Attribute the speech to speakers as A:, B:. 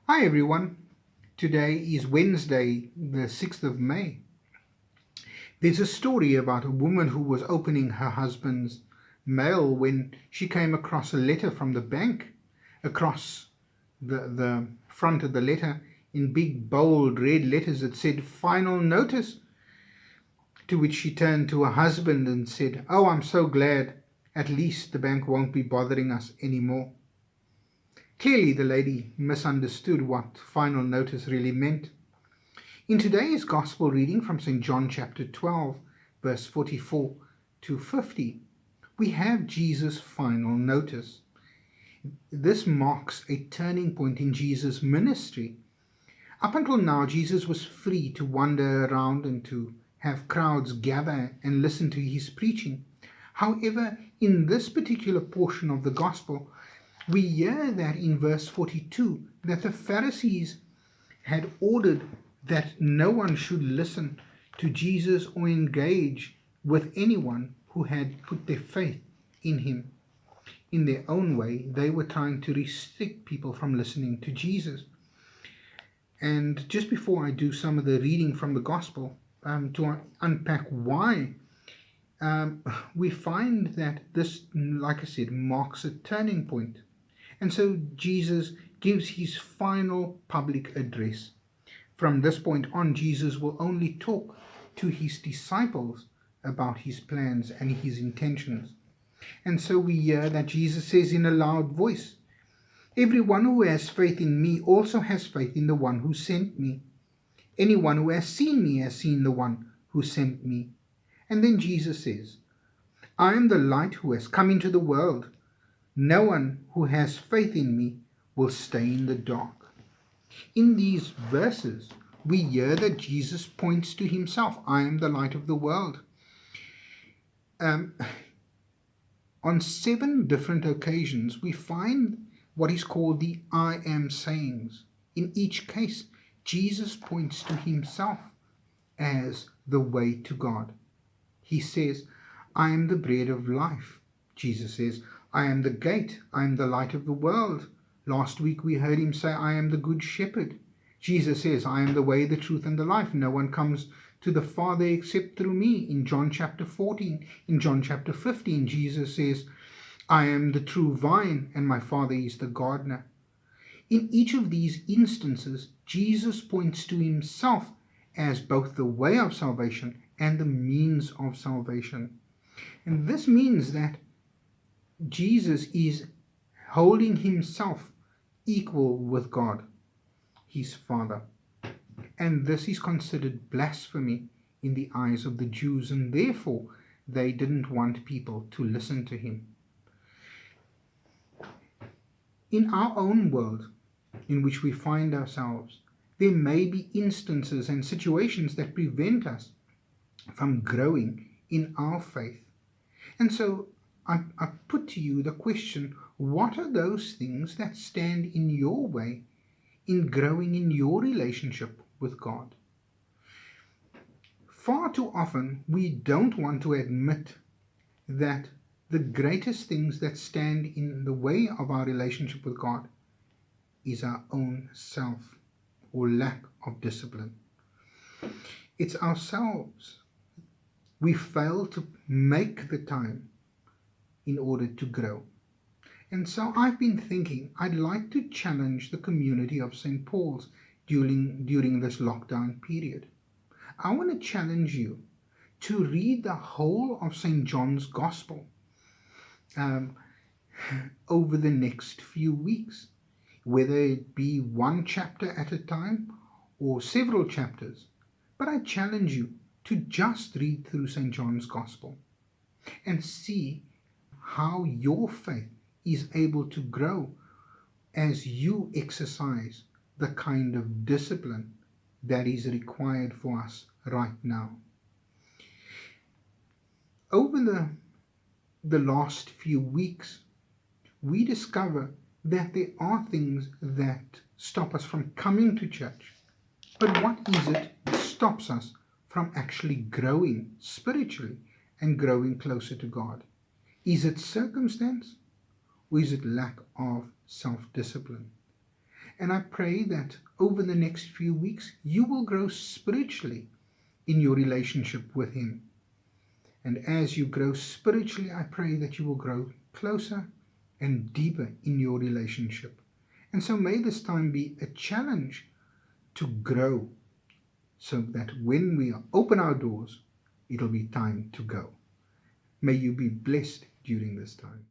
A: Hi everyone. Today is Wednesday, the 6th of May. There's a story about a woman who was opening her husband's mail when she came across a letter from the bank. Across the front of the letter, in big bold red letters, it said final notice, to which she turned to her husband and said, "Oh, I'm so glad. At least the bank won't be bothering us anymore." Clearly, the lady misunderstood what final notice really meant. In today's Gospel reading from St. John chapter 12, verse 44 to 50, we have Jesus' final notice. This marks a turning point in Jesus' ministry. Up until now, Jesus was free to wander around and to have crowds gather and listen to his preaching. However, in this particular portion of the Gospel, we hear that in verse 42 that the Pharisees had ordered that no one should listen to Jesus or engage with anyone who had put their faith in him. In their own way, they were trying to restrict people from listening to Jesus. And just before I do some of the reading from the Gospel, to unpack why, we find that this, like I said, marks a turning point. And so Jesus gives his final public address. From this point on, Jesus will only talk to his disciples about his plans and his intentions. And so we hear that Jesus says in a loud voice, "Everyone who has faith in me also has faith in the one who sent me. Anyone who has seen me has seen the one who sent me." And then Jesus says, "I am the light who has come into the world. No one who has faith in me will stay in the dark." In these verses, we hear that Jesus points to himself. "I am the light of the world." On 7 different occasions, we find what is called the "I am" sayings. In each case, Jesus points to himself as the way to God. He says, "I am the bread of life." Jesus says, "I am the gate. I am the light of the world." Last week we heard him say, "I am the good shepherd." Jesus says, "I am the way, the truth, and the life. No one comes to the Father except through me." In John chapter 14, in John chapter 15, Jesus says, "I am the true vine, and my Father is the gardener." In each of these instances, Jesus points to himself as both the way of salvation and the means of salvation. And this means that Jesus is holding himself equal with God, his Father. And this is considered blasphemy in the eyes of the Jews, and therefore they didn't want people to listen to him. In our own world in which we find ourselves, there may be instances and situations that prevent us from growing in our faith. And so I put to you the question, what are those things that stand in your way in growing in your relationship with God? Far too often, we don't want to admit that the greatest things that stand in the way of our relationship with God is our own self or lack of discipline. It's ourselves. We fail to make the time in order to grow. And so I've been thinking I'd like to challenge the community of St. Paul's during this lockdown period. I want to challenge you to read the whole of St. John's Gospel over the next few weeks, whether it be one chapter at a time or several chapters. But I challenge you to just read through St. John's Gospel and see how your faith is able to grow as you exercise the kind of discipline that is required for us right now. Over the last few weeks, we discover that there are things that stop us from coming to church. But what is it that stops us from actually growing spiritually and growing closer to God? Is it circumstance, or is it lack of self-discipline? And I pray that over the next few weeks, you will grow spiritually in your relationship with Him. And as you grow spiritually, I pray that you will grow closer and deeper in your relationship. And so may this time be a challenge to grow, so that when we open our doors, it'll be time to go. May you be blessed during this time.